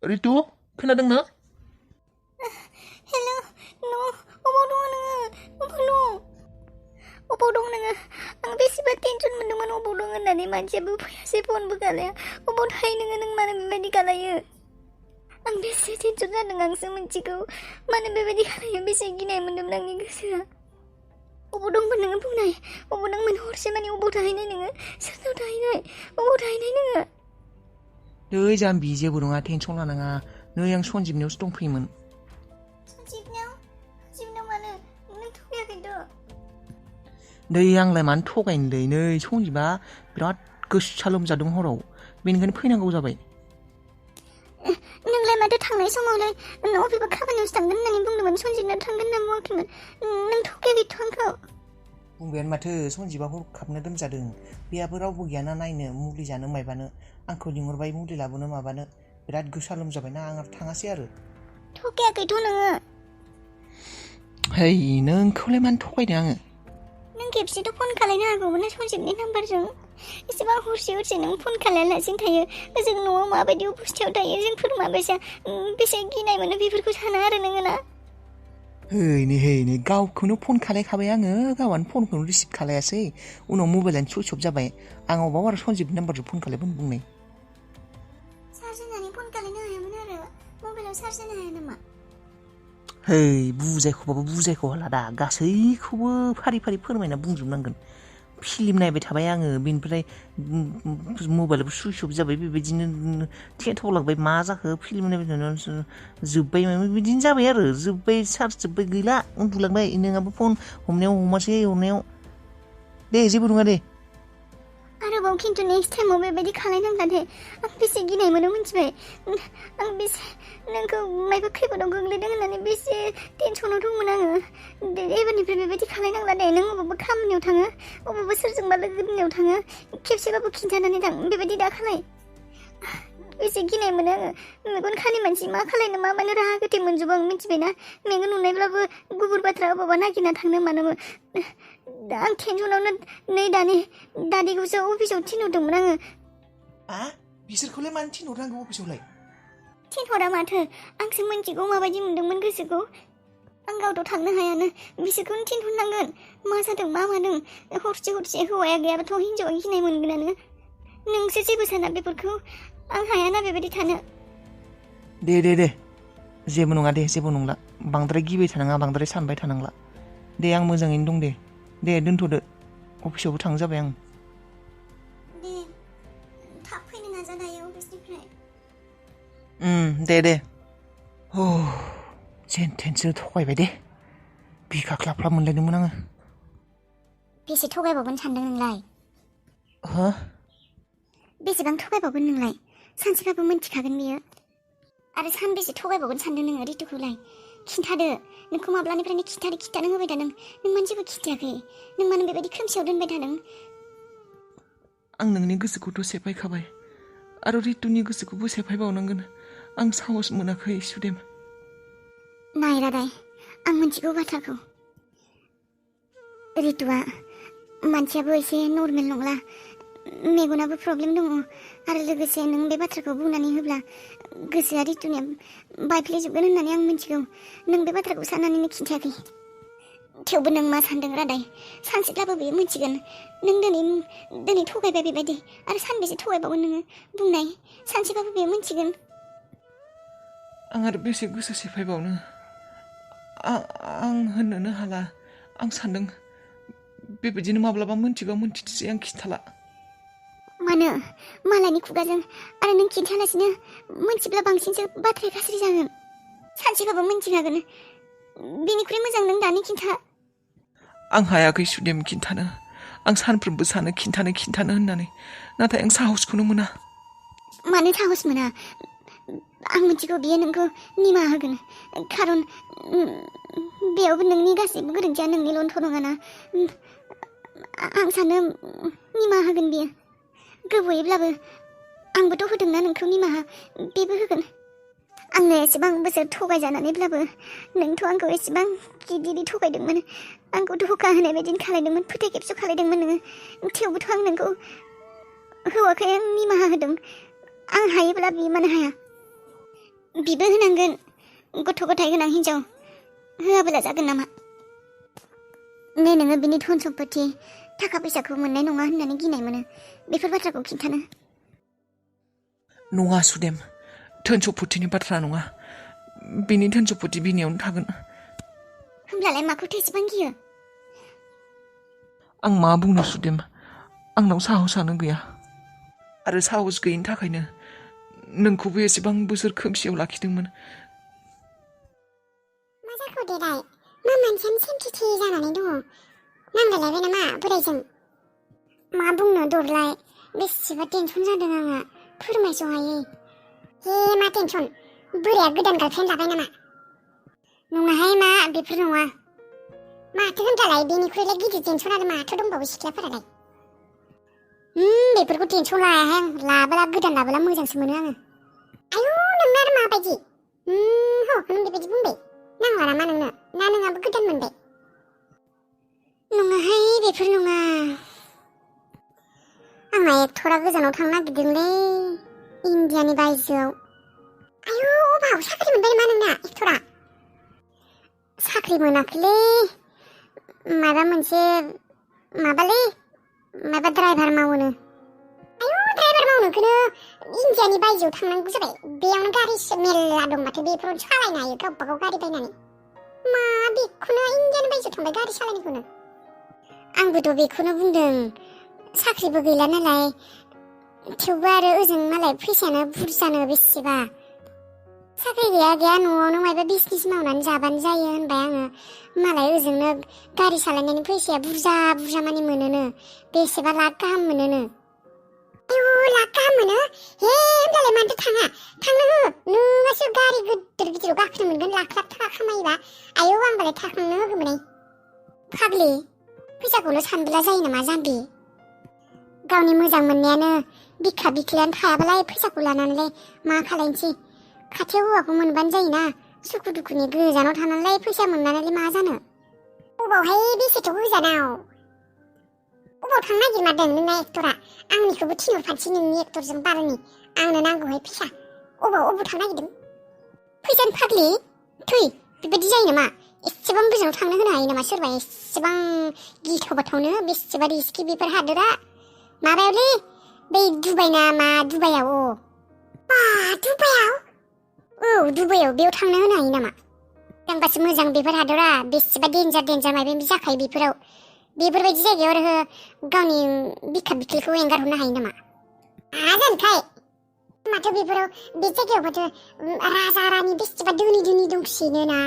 रितु खोनादोंना? हेल' न' अबाव दङ नोङो? अबाव दं? अबाव दं नोङो? आं बेसेबा टेनसन मोनदोंमोन अबाव दं होननानै मानसियाबो फैयासै फनबो खालाया। अबाव थायो नोङो? नों मानो बेबायदि खालायो? आं बेसे टेनसन जादों आंसो मिथिगौ। मानो बेबायदि खालायो? बेसे गिनाय मोनदोंमोन आंनि गोसोआ। अबाव दंमोन नोङो बुंनाय? अबाव दंमोन हरसे मानि अबाव थाहैनाय नोङो? सोरनाव थाहैनाय? अबाव थाहैनाय नोङो? नै जाम्बि जेबो नङा टेनसन लानाङा। नै आं सन्जिबनियावसो दंफैयोमोन। सन्जिबनियाव? सन्जिबनियाव मानो? नों थगायाखैथ'। नै आंलाय मानो थगायनोलै? नै सन्जिबा बिराद गोसा लोमजादों हराव। बेनिखायनो फैनांगौ जाबाय। नोंलाय माथो थांनाय समावलाय अबेबा खामानियावसो थांगोन होननानै बुंदोंमोन। सन्जिबनाव थांगोन होनना बुङाखैमोन। नों थगायाखैथ' आंखौ। बुंबायानो माथो सन्जिबा हरखाबनो लोमजादों। बेहाबो रावबो गैयाना नायनो, मुलि जानो मायबानो। आंखौ लिंहरबाय मुलि लाबोनो माबानो। बिराद गोसा लोमजाबायना आं थाङासै आरो। थगायाखैथ' नोङो। है नोंखौलाय मानो थगायनो आङो? नों खेबसेथ' फन खालायनो हागौमोन ना सन्जिबनि नाम्बारजों। एसेबां हरसे नों फन खालायालासिनो थायो। जों न'आव माबायदि अबस्थायाव थायो, जोंफोर माबायसा बेसे गिनाय मोनो बेफोरखौ साना आरो नोङो ना? है नै गावखौनो फन खालायखाबाय आङो। गावहानो फनखौनो रिसिभ खालायासै। उनाव मबाइलानो सुइस अफ जाबाय। आं अबाव आरो सन्जिबनि नाम्बारजों फन खालायबानो बुंनाय। चार्ज होनानै फन खालायनो हायामोन आरो। मबाइलाव चार्ज होनो हाया नामा? है बुजायखौबाबो बुजायख' हाला दा। गासैखौबो फारि फारि फोरमायना बुंजोबनांगोन। फिल्म नायबाय थाबाय आङो। बेनिफ्राय मबाइलाबो सुइस अफ जाबाय। बेबायदिनो थेन्थावलांबाय। मा जाखो फिल्म नायबाय थानायावनो जोब्बाय बिदिनो जाबाय आरो। जोब्बाय चार्ज जोब्बाय गैला उन्दुलांबाय। नोंहाबो फन हमनायाव हमासै हरनायाव। दे जेबो नङा दे। आरोबाव खिन्थु नेक्स्ट टाइमाव बेबायदि खालायनांला दे। आं बेसे गिनाय मोनो मिथिबाय। आं बेसे नोंखौ मायबा खैफोदाव गोग्लैदों होननानै बेसे टेनसनाव दंमोन आङो। एबारनिफ्राय बेबायदि खालायनांला दे। नों अबावबा खामानियाव थाङो, अबावबा सोरजोंबा लोगोनियाव थाङो, खेबसेबाबो खिन्थानानै थां। बेबायदि दा खालाय। बेसे गिनाय मोनो आङो। मेगन खानि मानसि मा खालायनो मा मानो राहा गोथे मोनजोबो आं मिथिबायना। मेगन नुनायब्लाबो गुबुन बाथ्रा अबावबा नागिरना थांनो मानोमो। आं टेनसनावनो नै दादिखौसो अफिसाव थिनहरदोंमोन आङो। बिसोरखौलाय मानो थिनहरनांगौ अफिसावलाय? थिनहरा माथो। आंसो मिथिगौ माबायदि मोनदोंमोन गोसोखौ। आं गावथ' थांनो हायानो। बिसोरखौनो थिनहरनांगोन। मा जादों मा मादों। हरसे हौवाया गैयाबाथ' हिनजावा गिनाय मोनगोनानो। नोंसो जेबो साना बेफोरखौ। आं हायाना बेबायदि थानो। दे जेबो नङा दे, जेबो नंला। बांद्राय गिबाय थानाङा, बांद्राय सानबाय थानांला। दे आं मोजाङैनो दं दे। दे दोनथ'दो। अफिसावबो थांनो जाबाय आं। दे थाब फैनो नाजा दायो अफिसनिफ्राय। दे जेन थेनसो थगायबाय दे। बिखा ख्लाब ख्लाब मोनलायदोंमोन आङो। बेसे थगायबावगोन सानदों नोंलाय? हो? बेसेबां थगायबावगोन नोंलाय? सानसेबाबो मिन्थिखागोन बियो। आरो सानबेसे थगायबावगोन सानदों नोङो रितुखौलाय? खिन्थादो। नोंखौ माब्लानिफ्रायनो खिन्थानो होबाय थादों। नों मानो जेबो खिन्थायाखै? नों मानो बेबायदि खोमसियाव दोनबाय थादों? आं नोंनि गोसोखौथ' सेफायखाबाय। आरो रितुनि गोसोखौबो सेफायबावनांगोन। आं साहस मोनाखै सुदेम। नाय रादाय, आं मिथिगौ बाथ्राखौ। रितुआ मानसियाबो एसे नर्मेल नंला। मेगनाबो प्रब्लेम दङ। आरो लोगोसे नों बे बाथ्राखौ बुंनानै होब्ला गोसोआ रितुनिया बायफ्लेजोबगोन होननानै आं मिथिगौ। नों बे बाथ्राखौ साननानैनो खिन्थायाखै। थेवबो नों मा सानदों रादाय? सानसेब्लाबो बेयो मिथिगोन। नों दिनै थगायबाय बेबायदि। आरो सानबेसे थगायबावगोन नोङो? बुंनाय। सानसेबाबो बेयो मिथिगोन। आं आरो बेसे गोसो सेफायबावनो? आं होननोनो हाला। आं सानदों बेबायदिनो माब्लाबा मोनथिबा मोनथिथोंसै आं खिन्थाला। मानो? मालायनि खुगाजों आरो नों खिन्थायालासिनो मोनथिब्ला बांसिनसो बाथ्राया गाज्रि जागोन। सानसेबाबो मिन्थिखागोन। बेनिख्रुइ मोजां नों दानो खिन्था। आं हायाखै सुदेम खिन्थानो। आं सानफ्रोमबो सानो खिन्थानो होननानै। नाथाय आं साहसखौनो मोना। मानो साहस मोना? आं मिथिगौ बियो नोंखौ निमाहा होगोन। खारन बेयावबो नोंनि गासैबो गोरोन्थिया नोंनिल'थ' नङाना। आं सानो निमाहा होगोन बियो। गोबावैब्लाबो आंबोथ' होदोंना नोंखौ निमाहा। बेबो होगोन। आंनो एसेबां बोसोर थगायजानानैब्लाबो नोंथ' आंखौ एसेबां गिदिरै थगायदोंमोन। आंखौ धोखा होनाय बायदिनो खालायदोंमोन। फोथायखेबस' खालायदोंमोन नोङो। थेवबोथ' आं नोंखौ हौवाखाय आं निमाहा होदों। आं हायोब्ला बियो मानो हाया? बिबो होनांगोन गथ' गथाय गोनां हिनजाव होआबोला जागोन नामा ने नोङो बिनि धन सम्पति थाखा फैसाखौ मोननाय नङा होननानै गिनाय मोनो बेफोर बाथ्राखौ खिन्थानो नङा सुदेम धोन सम्पतिनि बाथ्रा नङा बिनि धोन सम्पति बिनियावनो थागोन होमब्लालाय माखौथो एसेबां गियो आं मा बुंनो सुदेम आंनाव साहसानो गैया आरो साहस गैयिनि थाखायनो नोंखौबो एसेबां बोसोर खोमसियाव लाखिदोंमोन मा जाखो देलाय मा मानसियानो सेन्थिथि जानानै दङ नांलायलायबाय नामा बोरायजों मा बुंनो दरलाय बेसेबा टेनसन जादों आङो फोरमायस' हायै हे मा टेनसन बोराया गोदान गार्लफ्रेन्ड लाबाय नामा नङाहाय मा बेफोर नङा माथो होनब्लालाय बेनिख्रुइलाय गिदिर टेनसन आरो माथो दंबावो सिख्लाफोरालाय बेफोरखौ टेनसन लायाहाय लाबोला गोदान लाबोला मोजांसो मोनो आङो आयु नोंना आरो माबायदि नों बेबायदि बुंबाय नांला नामा नोंनो ना नोंहाबो गोदान मोनबाय नङाहाय बेफोर नङा आंना एक्टरा गोजानाव थांनो नागिरदोंलै इन्डियानि बायजोआव आयु अबाव साख्रि मोनबाय नामा नोंना एक्टरा साख्रि मोनाखैलै माबा मोनसे माबा ड्राइभार मावोनो आयु ड्राइभार मावनोखौनो इन्डियानि बायजोआव थांनांगौ जाबाय बेयावनो गारि मेरला दं माथो बेफोरावनो सालायनो हायो गावबा गाव गारि बायनानै मा बेखौनो इन्डियानि बायजोआव थांबाय गारि सालायनायखौनो आंबोथ' बेखौनो बुंदों साख्रिबो गैला नालाय थेवबो आरो ओजों मालाय फैसायानो बुरजानो बेसेबा साख्रि गैया न'आवनो मायबा बिजनेस मावनानै जाबानो जायो होनबाय आङो मालाय ओजोंनो गारि सालायनायनि फैसाया बुरजा मानि मोनोनो बेसेबा लाख गाहाम मोनोनो आयु लाख गाहाम मोनो हे होमब्लालाय मानोथो थांनो हो नोंहासो गारि गिदिराव गाखोनो मोनगोन लाख थाखा खामायोबा आयौ आंबालाय थांनो होगौमोन फाग्लि फैसाखौल' सानबोला जायो नामा जाम्बि गावनि मोजां मोननायानो बिखा बिख्लायानो थायाबालाय फैसाखौ लानानैलाय मा खालायनोसै खाथियाव हौवाखौ मोनबानो जायोना सुखु दुखुनि गोजानाव थानानैलाय फैसा मोननानैलाय मा जानो अबावहाय बेसेथ' गोजानाव अबाव थांनो नागिरमारदों नोंना एक्टरा आंनिखौबो थिनहरफानोसै नोंनि एक्टरजों बारनि आंनो नांगौहाय फैसा अबाव थांनो नागिरदों फैसानि फाग्लि थै बेबायदि जायो नामा एसेबां गोजानाव थांनो होनो हायो नामा सोरबा एसेबां गिथाव बाथावनो बेसेबा रिस्कि बेफोर हादोरा माबायावलै बै दुबाइ ना मा दुबाइयाव दुबाइयाव औ दुबाइयाव बेयाव थांनो होनो हायो नामा होनबासो मोजां बेफोर हादरा बेसेबा देन्जार माबा जाखायो बेफोरबायदि जायगायाव आरो गावनि बिखा बिख्लिखौ एंगारहरनो हायो नामा हागोनखाय माथो बेफोराव बे जायगायाव माथो राजा रानि बेसेबा धोनि दंसैनो ना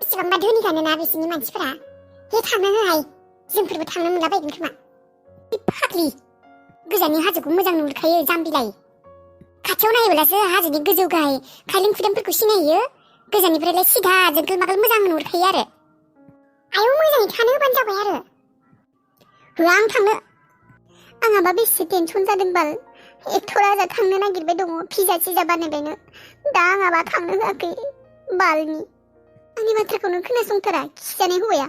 बेसेबांबा धोनिखानो ना बिसोरनि मानसिफोरा हे थांनो होहाय जोंफोरबो थांनो मोनलाबायगोन खोमा फाग्लि गोजाननि हाजोखौ मोजां नुहुरखायो जाम्बिलाय खाथियाव नायोब्लासो हाजोनि गोजौ गाहाय खायलें खुइलेंफोरखौ सिनायो गोजाननिफ्रायलाय सिधा जोंखोल माखोल मोजां नुहुरखायो आरो आयौ मोजाङै थानो होबानो जाबाय आरो होआ आं थांनो आंहाबा बेसे टेनसन जादों बाल एक्टरा जा थांनो नागिरबाय दङ फिजा सिजा बानायबायनो दा आंहाबा थांनो होआखै बालनि आंनि बाथ्राखौनो खोनासंथारा खिजानाय हौवाया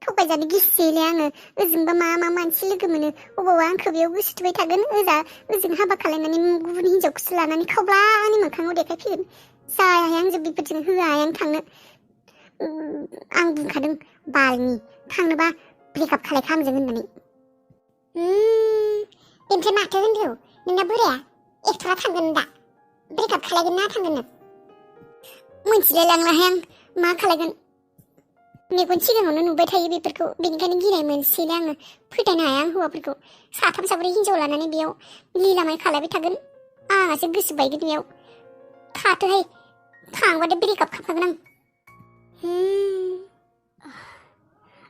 थगायजानो गिसैलै आङो ओजोंबा मा मानसि लोगो मोनो अबावबा आंखौ बेयाव गोसोथोबाय थागोन ओजों हाबा खालायनानै गुबुन हिनजावखौसो लानानै खावब्ला आंनि मोखाङाव देखायफैगोन जायाहाय आंजों बेफोरजों होआहाय आं थांनो आं बुंखादों बालनि थांनोबा ब्रेकआप खालामजों होननानै बेनिफ्राय माथो होनगौ नोंना बोराया एक्टरा थांगोन दा ब्रेकआप खालायगोन ना थांगोन मोनथिलाय लांलाहाय आं मा खालायगोन मेगन सिगाङावनो नुबाय थायो बेफोरखौ बेनिखायनो गिनाय मोनसैलै आङो फोथायनो हाया आं हौवाफोरखौ साथाम साब्रै हिनजाव लानानै बेयाव लिलामाय खालायबाय थागोन आंहासो गोसो बायगोन बेयाव थाथोहाय थांबाथाय ब्रेकआप खालामखागोन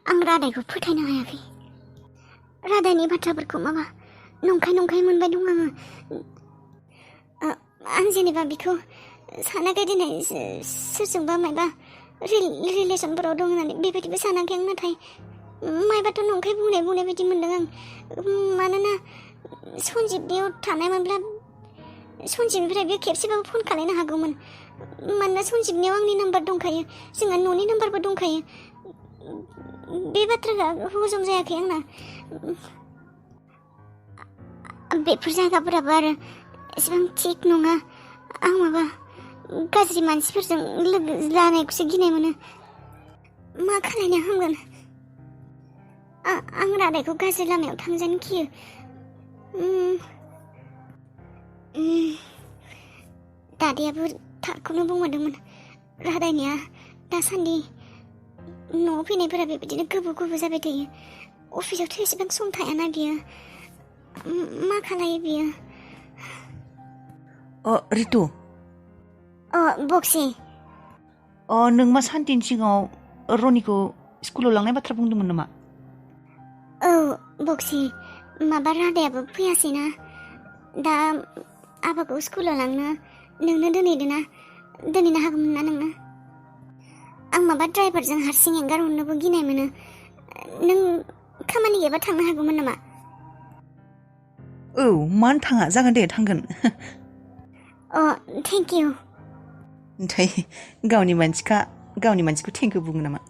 आं रादायखौ फोथायनो हायाखै रादायनि बाथ्राफोरखौ माबा नंखाय मोनबाय दं आं जेनेबा बेखौ सानाखै दिनै सोरजोंबा मायबा रिलेसनफोराव दं होननानै बेबायदिबो सानाखै आं नाथाय मायबाथ' नंखाय बुंनाय बायदि मोनदों आं मानोना सन्जिबनियाव थानायमोनब्ला सन्जिबनिफ्राय बे खेबसेबाबो फन खालायनो हागौमोन मानोना सन्जिबनियाव आंनि नाम्बार दंखायो जोंहा न'नि नाम्बारबो दंखायो बे बाथ्राया हजम जायाखै आंना बेफोर जायगाफोराबो आरो एसेबां थिग नङा आं माबा गाज्रि मानसिफोरजों लोगो जानायखौसो गिनाय मोनो मा खालायनो हामगोन आं रादायखौ गाज्रि लामायाव थांजानो गियो दादायाबो थारखौनो बुंहरदोंमोन रादायनिया दासान्दि न'आव फैनायफोरा बेबायदिनो गोबाव जाबाय थायो अफिसावथ' एसेबां सम थायाना बियो मा खालायो बियो रितु बक्सि नों मा सान्तिनि सिगाङाव रनिखौ स्कुलाव लांनाय बाथ्रा बुंदोंमोन नामा औ बक्सि माबा रादायाबो फैयासैना दा आबाखौ स्कुलाव लांनो नोंनो दोनहैनो हागौमोन ना नोंनो आं माबा ड्राइभारजों हारसिं एंगार हरनोबो गिनाय मोनो नों खामानि गैयाबा थांनो हागौमोन नामा औ मानो थाङा जागोन दे थांगोन थेंक इउ ओमफ्राय गावनि मानसिखौ थेंक इउ बुङो नामा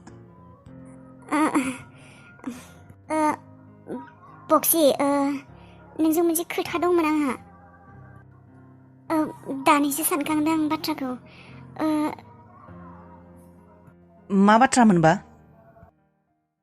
बक्सि नोंजों मोनसे खोथा दंमोन आंहा दानिसो सानखांदों आं बाथ्राखौ मा बाथ्रा मोनबा